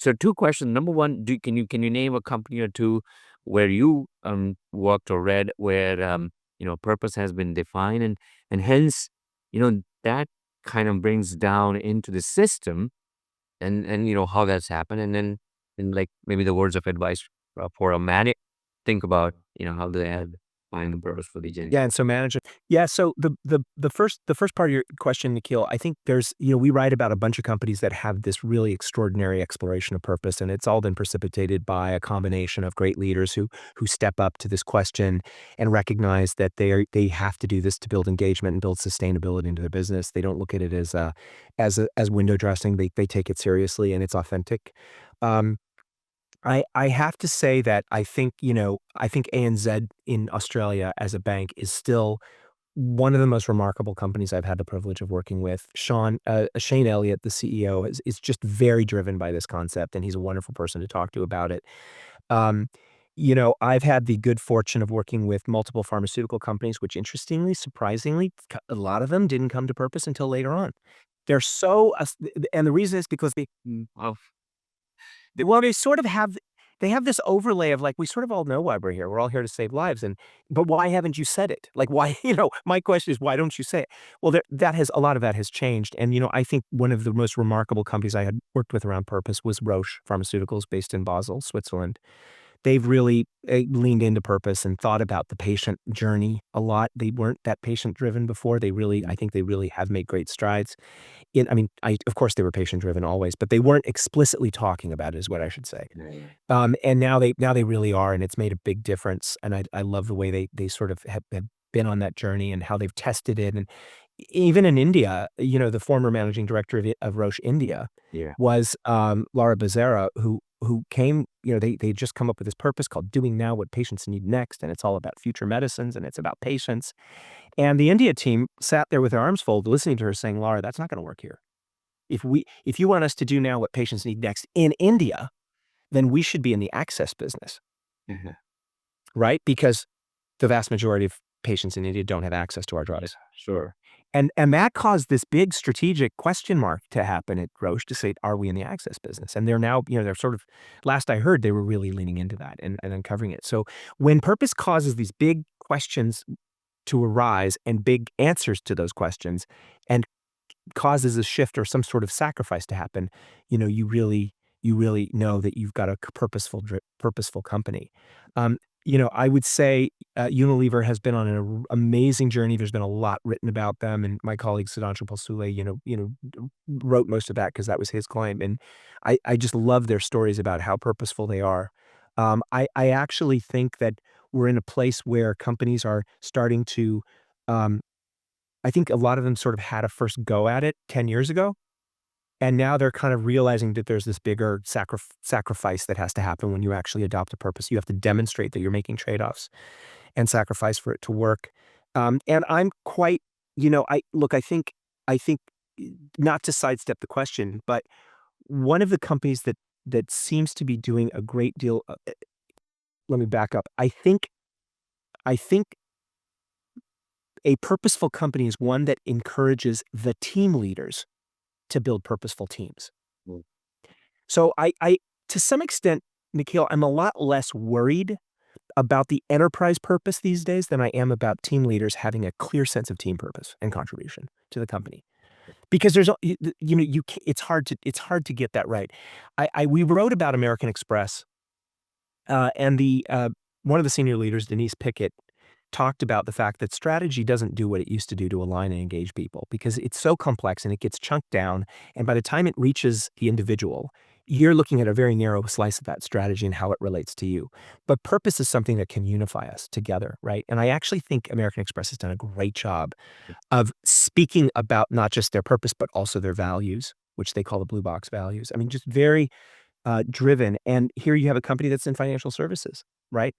So two questions. Number one, can you name a company or two where you worked or read where purpose has been defined and hence that kind of brings down into the system and how that's happened and then like maybe the words of advice for a man think about how they had find the purpose for the agenda. Yeah, and so manage it. Yeah, so the first part of your question, Nikhil, I think we write about a bunch of companies that have this really extraordinary exploration of purpose, and it's all been precipitated by a combination of great leaders who step up to this question and recognize that they have to do this to build engagement and build sustainability into their business. They don't look at it as window dressing. They take it seriously and it's authentic. Um, I have to say that I think ANZ in Australia as a bank is still one of the most remarkable companies I've had the privilege of working with. Shane Elliott, the CEO, is just very driven by this concept, and he's a wonderful person to talk to about it. Um, I've had the good fortune of working with multiple pharmaceutical companies, which interestingly, surprisingly, a lot of them didn't come to purpose until later on. They're so, and the reason is because Of they sort of have this overlay of like, we sort of all know why we're here. We're all here to save lives. But why haven't you said it? Like, why, my question is, why don't you say it? Well, a lot of that has changed. And, I think one of the most remarkable companies I had worked with around purpose was Roche Pharmaceuticals based in Basel, Switzerland. They've really leaned into purpose and thought about the patient journey a lot. They weren't that patient driven before. I think they really have made great strides. I mean, of course, they were patient driven always, but they weren't explicitly talking about it, is what I should say. right. And now they really are, and it's made a big difference. And I love the way they sort of have been on that journey and how they've tested it. And even in India, the former managing director of Roche India Yeah. was Laura Becerra, who came. They just come up with this purpose called "Doing Now What Patients Need Next," and it's all about future medicines and it's about patients. And the India team sat there with their arms folded, listening to her saying, "Laura, that's not going to work here. If you want us to do now what patients need next in India, then we should be in the access business, Mhm. right? Because the vast majority of patients in India don't have access to our Yeah, drugs." sure. And that caused this big strategic question mark to happen at Roche to say, "Are we in the access business?" And they're now, they're sort of, last I heard, they were really leaning into that and uncovering it. So when purpose causes these big questions to arise and big answers to those questions and causes a shift or some sort of sacrifice to happen, you really know that you've got a purposeful company. Um, I would say Unilever has been on an amazing journey. There's been a lot written about them, and my colleague Sudhanshu Palsule, wrote most of that because that was his claim. And I just love their stories about how purposeful they are. I actually think that we're in a place where companies are starting to. Um, I think a lot of them sort of had a first go at it 10 years ago, and now they're kind of realizing that there's this bigger sacrifice that has to happen when you actually adopt a purpose. You have to demonstrate that you're making trade-offs and sacrifice for it to work. And I'm quite, I think not to sidestep the question, but one of the companies that seems to be doing a great deal. Let me back up. I think a purposeful company is one that encourages the team leaders to build purposeful teams. Mm. So I to some extent, Nikhil, I'm a lot less worried about the enterprise purpose these days than I am about team leaders having a clear sense of team purpose and contribution to the company. Because it's hard to get that right. We wrote about American Express, and the one of the senior leaders, Denise Pickett, talked about the fact that strategy doesn't do what it used to do to align and engage people because it's so complex and it gets chunked down. And by the time it reaches the individual, you're looking at a very narrow slice of that strategy and how it relates to you. But purpose is something that can unify us together, right? And I actually think American Express has done a great job of speaking about not just their purpose, but also their values, which they call the blue box values. I mean, just very driven. And here you have a company that's in financial services, right?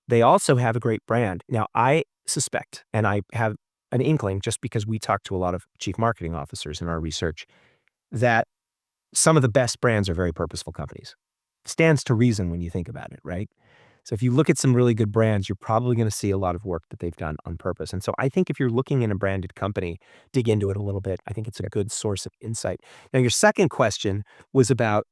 They also have a great brand. Now, I suspect, and I have an inkling just because we talk to a lot of chief marketing officers in our research, that some of the best brands are very purposeful companies. Stands to reason when you think about it, right? So if you look at some really good brands, you're probably going to see a lot of work that they've done on purpose. And so I think if you're looking in a branded company, dig into it a little bit. I think it's a good source of insight. Now, your second question was about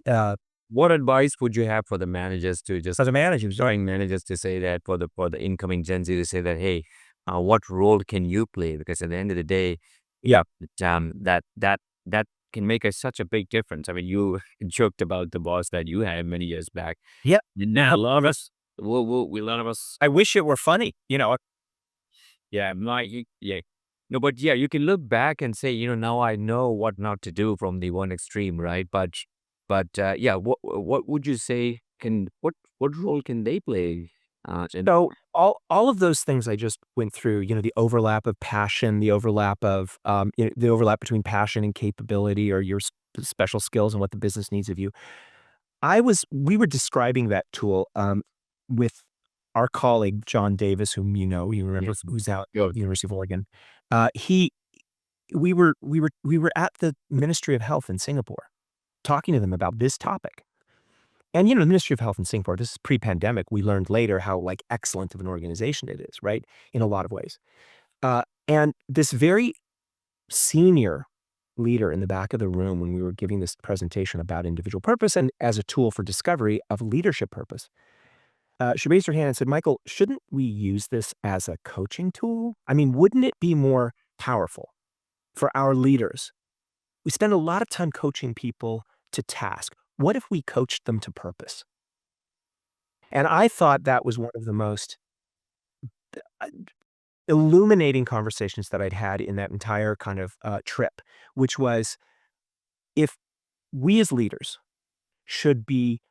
Uh, What advice would you have for the managers to just as a manager, join managers to say that for the incoming Gen Z to say that, hey, what role can you play? Because at the end of the day, yeah, that can make such a big difference. I mean, you joked about the boss that you had many years back. yeah. Now, a lot of us, we a lot of us, I wish it were funny, yeah, yeah. No, but yeah, you can look back and say, now I know what not to do from the one extreme, right? But yeah, what would you say what role can they play? In So all of those things I just went through, the overlap of passion, the overlap of the overlap between passion and capability or your special skills and what the business needs of you. We were describing that tool with our colleague John Davis, whom you yeah, remember, who's out at good. the University of Oregon. He we were at the Ministry of Health in Singapore talking to them about this topic. And, the Ministry of Health in Singapore, this is pre-pandemic, we learned later how, like, excellent of an organization it is, right, in a lot of ways. And this very senior leader in the back of the room when we were giving this presentation about individual purpose and as a tool for discovery of leadership purpose, she raised her hand and said, "Michael, shouldn't we use this as a coaching tool? I mean, wouldn't it be more powerful for our leaders? We spend a lot of time coaching people to task. What if we coached them to purpose?" And I thought that was one of the most uh, illuminating conversations that I'd had in that entire kind of trip, which was if we as leaders should be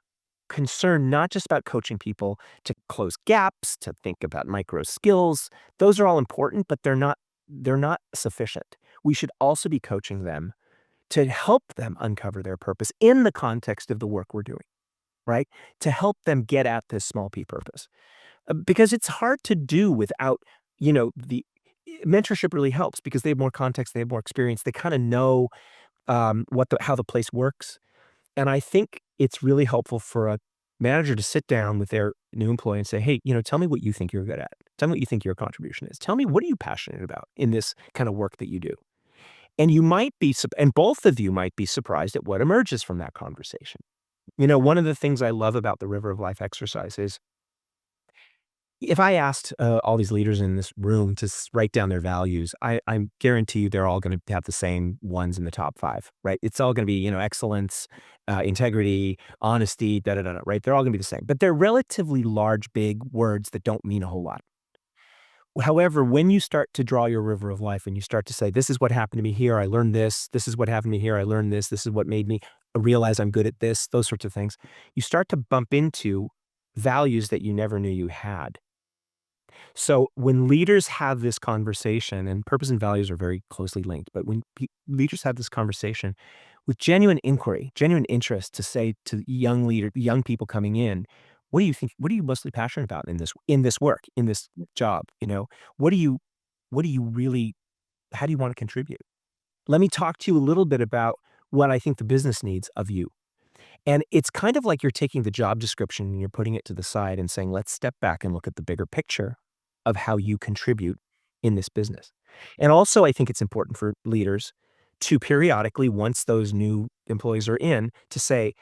concerned not just about coaching people to close gaps, to think about micro skills. Those are all important, but they're not sufficient. We should also be coaching them to help them uncover their purpose in the context of the work we're doing, right? To help them get at this small p purpose. Because it's hard to do without, the mentorship really helps because they have more context, they have more experience, they kinda know, how the place works, and I think it's really helpful for a manager to sit down with their new employee and say, "Hey, tell me what you think you're good at. Tell me what you think your contribution is. Tell me what are you passionate about in this kinda work that you do?" And you might be and both of you might be surprised at what emerges from that conversation. One of the things I love about the River of Life exercise is if I asked, all these leaders in this room to write down their values, I guarantee you they're all going to have the same ones in the top 5, right? It's all going to be, excellence, integrity, honesty, da da da, da, right? They're all going to be the same, but they're relatively large, big words that don't mean a whole lot. However, when you start to draw your river of life and you start to say, "This is what happened to me here. I learned this. This is what happened to me here. I learned this. This is what made me realize I'm good at this." Those sorts of things. You start to bump into values that you never knew you had. So when leaders have this conversation, and purpose and values are very closely linked, but when leaders have this conversation with genuine inquiry, genuine interest to say to young people coming in, what do you think? What are you mostly passionate about in this work, in this job? What do you what do you really? How do you want to contribute? Let me talk to you a little bit about what I think the business needs of you. And it's kind of like you're taking the job description and you're putting it to the side and saying, let's step back and look at the bigger picture of how you contribute in this business. And also, I think it's important for leaders to periodically, once those new employees are in, to say,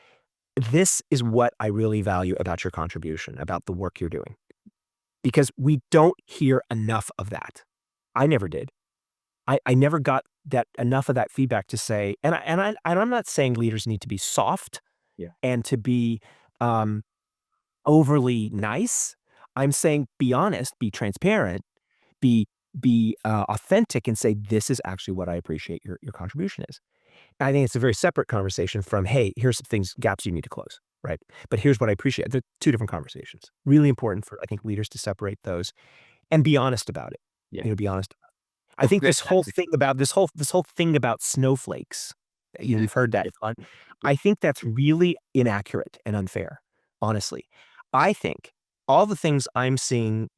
this is what I really value about your contribution, about the work you're doing. Because we don't hear enough of that. I never did. I never got that enough of that feedback to say, and I'm not saying leaders need to be soft Yeah. and to be um, overly nice. I'm saying be honest, be transparent, be authentic, and say this is actually what I appreciate your contribution is. And I think it's a very separate conversation from hey, here's some things gaps you need to close, right? But here's what I appreciate. They're two different conversations. Really important for I think leaders to separate those and be honest about it. Yeah. Be honest. I think this whole Fantastic. thing about this whole thing about snowflakes, you've heard that one. I think that's really inaccurate and unfair, honestly. I think all the things I'm seeing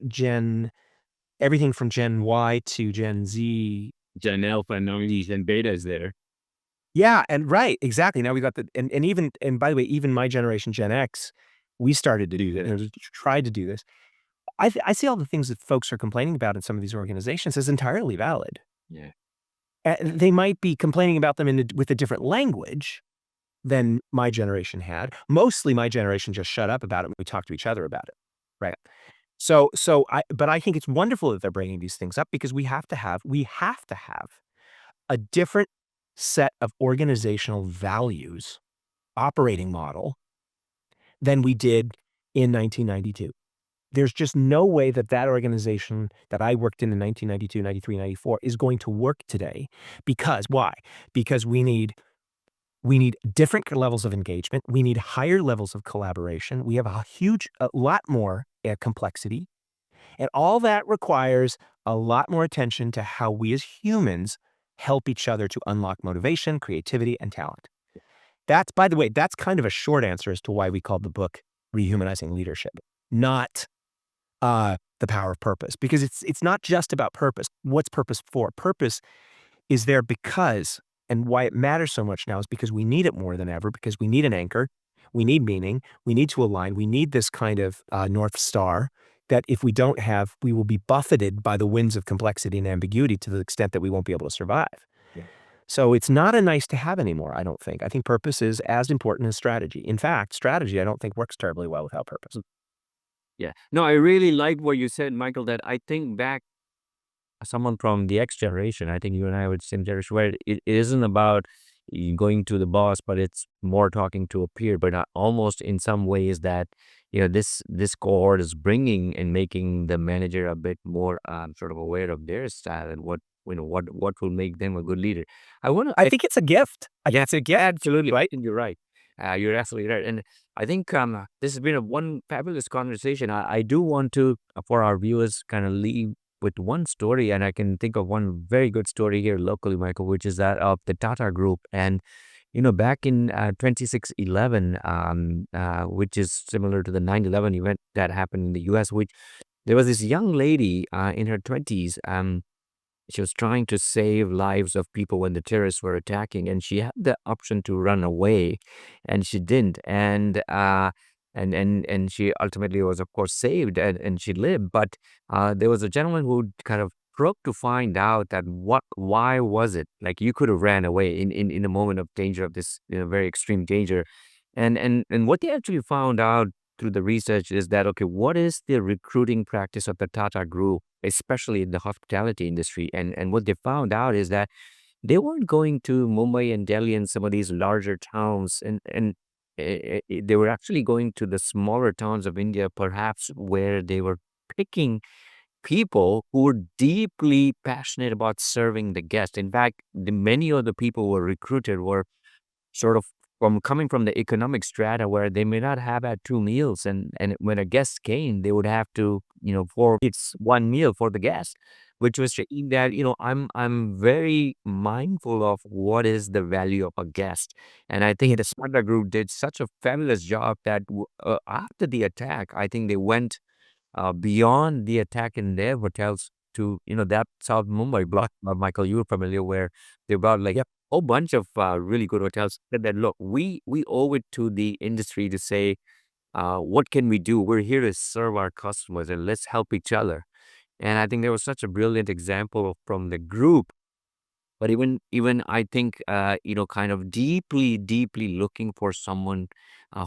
everything from Gen Y to Gen Z. Gen Alpha and Omnis and betas there. Yeah, and right, exactly. Now we got and even and by the way, even my generation, Gen X, we started to do this, tried to do this. I see all the things that folks are complaining about in some of these organizations as entirely valid. Yeah. They might be complaining about them with a different language, than my generation had. Mostly my generation just shut up about it and we talked to each other about it, right? But I think it's wonderful that they're bringing these things up because we have to have a different set of organizational values, operating model than we did in 1992. There's just no way that that organization that I worked in 1992, 93, 94 is going to work today. Because why? Because we need different levels of engagement. We need higher levels of collaboration. We have a lot more complexity. And all that requires a lot more attention to how we as humans help each other to unlock motivation, creativity, and talent. That's, by the way, that's kind of a short answer as to why we called the book Rehumanizing Leadership, not the power of purpose, because it's not just about purpose. What's purpose for? Purpose is there because, and why it matters so much now is because we need it more than ever, because we need an anchor, we need meaning, we need to align, we need this kind of North Star that if we don't have, we will be buffeted by the winds of complexity and ambiguity to the extent that we won't be able to survive. Yeah. So it's not a nice to have anymore, I don't think. I think purpose is as important as strategy. In fact, strategy I don't think works terribly well without purpose. Yeah. No, I really like what you said, Michael, that I think back someone from the X generation, I think you and I were the same generation, where it isn't about you going to the boss, but it's more talking to a peer. But almost in some ways that this cohort is bringing and making the manager a bit more sort of aware of their style and what will make them a good leader. I want I to. think it's a gift. I think Yeah, it's a gift, absolutely. right? And you're right. You're absolutely right. And I think this has been one fabulous conversation. I do want to, for our viewers, kind of leave with one story. And I can think of one very good story here locally, Michael, which is that of the Tata Group. And, back in 2611, which is similar to the 9/11 event that happened in the US, which there was this young lady in her 20s. She was trying to save lives of people when the terrorists were attacking, and she had the option to run away, and she didn't. And she ultimately was, of course, saved, and she lived. But there was a gentleman who kind of probed to find out that why was it like you could have ran away in a moment of danger, of this very extreme danger, and what they actually found out through the research is that, okay, what is the recruiting practice of the Tata Group, especially in the hospitality industry? And what they found out is that they weren't going to Mumbai and Delhi and some of these larger towns, and they were actually going to the smaller towns of India, perhaps where they were picking people who were deeply passionate about serving the guest. In fact, many of the people who were recruited were sort of from coming from the economic strata where they may not have had two meals, and when a guest came, they would have to, for it's one meal for the guest, which was to eat that. I'm very mindful of what is the value of a guest, and I think the Sparta Group did such a fabulous job that after the attack, I think they went beyond the attack in their hotels to, that South Mumbai block, Michael, you were familiar, where they brought like a whole bunch of really good hotels. Said that, look, we owe it to the industry to say, what can we do? We're here to serve our customers and let's help each other. And I think there was such a brilliant example from the group. But even I think kind of deeply looking for someone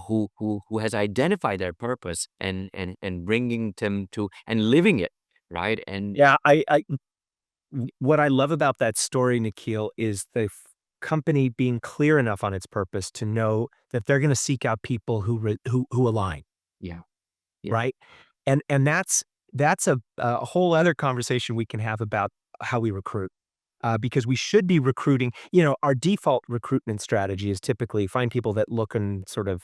who has identified their purpose and bringing them to and living it, right? And Yeah, what I love about that story, Nikhil, is the company being clear enough on its purpose to know that they're going to seek out people who align, yeah, yeah, right? And that's a whole other conversation we can have about how we recruit. Because we should be recruiting, our default recruitment strategy is typically find people that look and sort of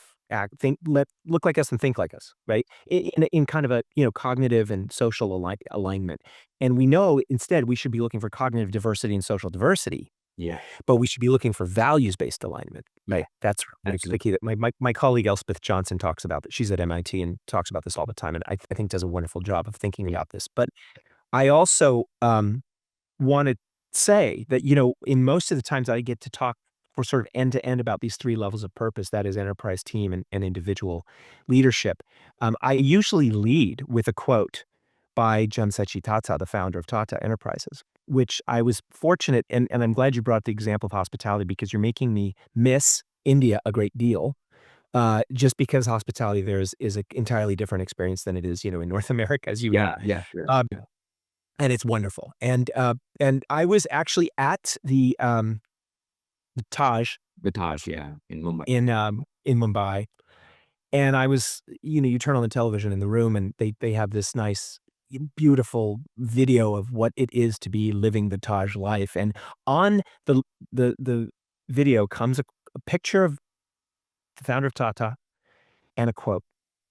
look like us and think like us, right? In kind of a, cognitive and social alignment. And we know instead we should be looking for cognitive diversity and social diversity, yeah, but we should be looking for values-based alignment, yeah, right? That's really the absolutely, key that my colleague Elspeth Johnson talks about. That she's at MIT and talks about this all the time, and I think does a wonderful job of thinking yeah, about this. But I also want to say that, in most of the times I get to talk for sort of end to end about these three levels of purpose, that is enterprise, team, and individual leadership. I usually lead with a quote by Jamsetji Tata, the founder of Tata Enterprises, which I was fortunate, and I'm glad you brought the example of hospitality because you're making me miss India a great deal, just because hospitality there is an entirely different experience than it is, in North America, as you know. Yeah, yeah, sure. Um, Yeah. and it's wonderful. And I was actually at the Taj The Taj, yeah, in Mumbai. in Mumbai, and I was, you turn on the television in the room, and they have this nice, beautiful video of what it is to be living the Taj life, and on the the video comes a picture of the founder of Tata and a quote.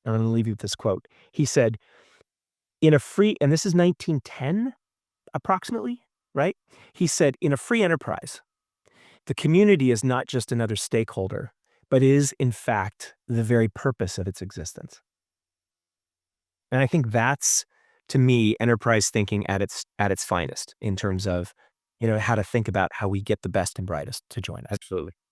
And I'm gonna leave you with this quote. He said, "In a free," and this is 1910 approximately, right? He said, "In a free enterprise, the community is not just another stakeholder, but is, in fact, the very purpose of its existence." And I think that's, to me, enterprise thinking at its finest in terms of, how to think about how we get the best and brightest to join us. Absolutely.